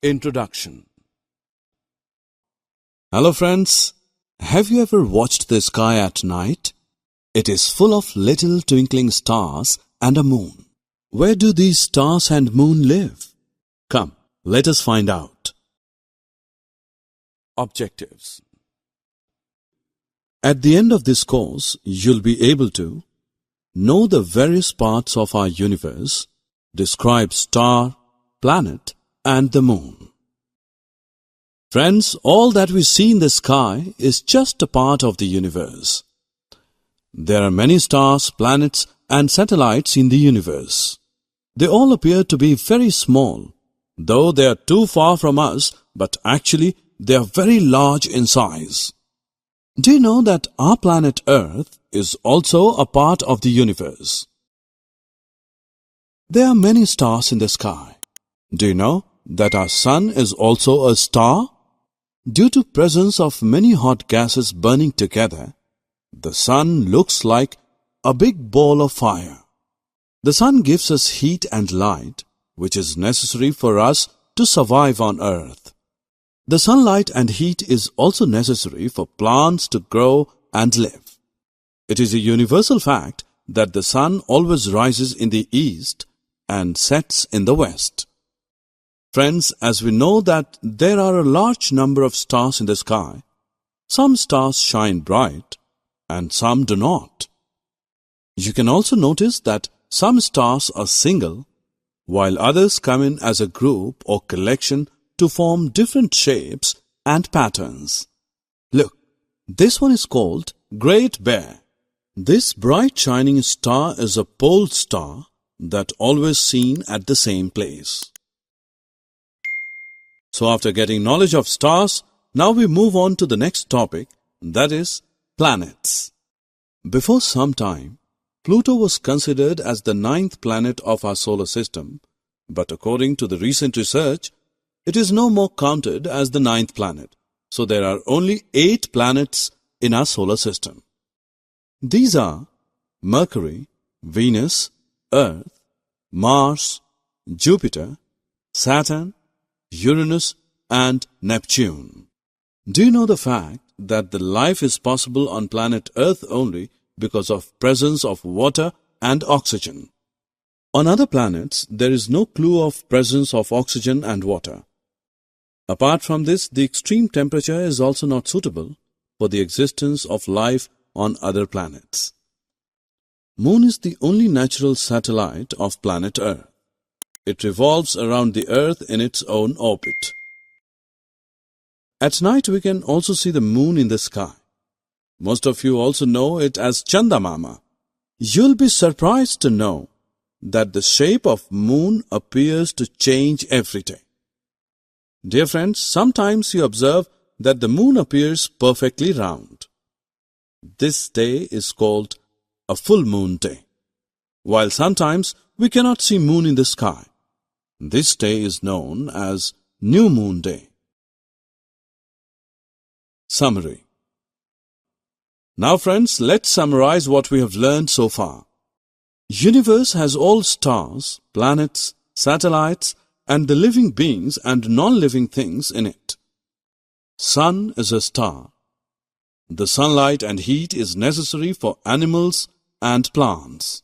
Introduction. Hello friends, have you ever watched the sky at night? It is full of little twinkling stars and a moon. Where do these stars and moon live? Come, let us find out. Objectives. At the end of this course, you'll be able to know the various parts of our universe, describe star, planet, and the moon. Friends, all that we see in the sky is just a part of the universe. There are many stars, planets, and satellites in the universe. They all appear to be very small, though they are too far from us, but actually they are very large in size. Do you know that our planet Earth is also a part of the universe? There are many stars in the sky. Do you know that our sun is also a star? Due to presence of many hot gases burning together, the sun looks like a big ball of fire. The sun gives us heat and light, which is necessary for us to survive on Earth. The sunlight and heat is also necessary for plants to grow and live. It is a universal fact that the sun always rises in the east and sets in the west. Friends, as we know that there are a large number of stars in the sky, some stars shine bright and some do not. You can also notice that some stars are single, while others come in as a group or collection to form different shapes and patterns. Look, this one is called Great Bear. This bright shining star is a pole star that always seen at the same place. So after getting knowledge of stars, now we move on to the next topic, that is planets. Before some time, Pluto was considered as the 9th planet of our solar system, but according to the recent research, it is no more counted as the 9th planet. So there are only 8 planets in our solar system. These are Mercury, Venus, Earth, Mars, Jupiter, Saturn, Uranus, and Neptune. Do you know the fact that the life is possible on planet Earth only because of presence of water and oxygen? On other planets, there is no clue of presence of oxygen and water. Apart from this, the extreme temperature is also not suitable for the existence of life on other planets. Moon is the only natural satellite of planet Earth. It revolves around the Earth in its own orbit. At night we can also see the moon in the sky. Most of you also know it as Chandamama. You'll be surprised to know that the shape of moon appears to change every day. Dear friends, sometimes you observe that the moon appears perfectly round. This day is called a full moon day, while sometimes we cannot see moon in the sky. This day is known as New Moon Day. Summary. Now friends, let's summarize what we have learned so far. Universe has all stars, planets, satellites, and the living beings and non-living things in it. Sun is a star. The sunlight and heat is necessary for animals and plants.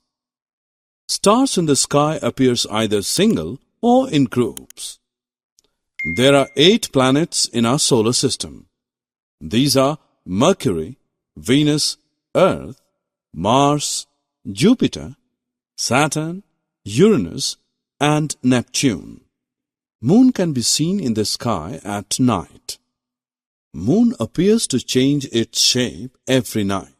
Stars in the sky appears either single or in groups. There are 8 planets in our solar system. These are Mercury, Venus, Earth, Mars, Jupiter, Saturn, Uranus, and Neptune. Moon can be seen in the sky at night. Moon appears to change its shape every night.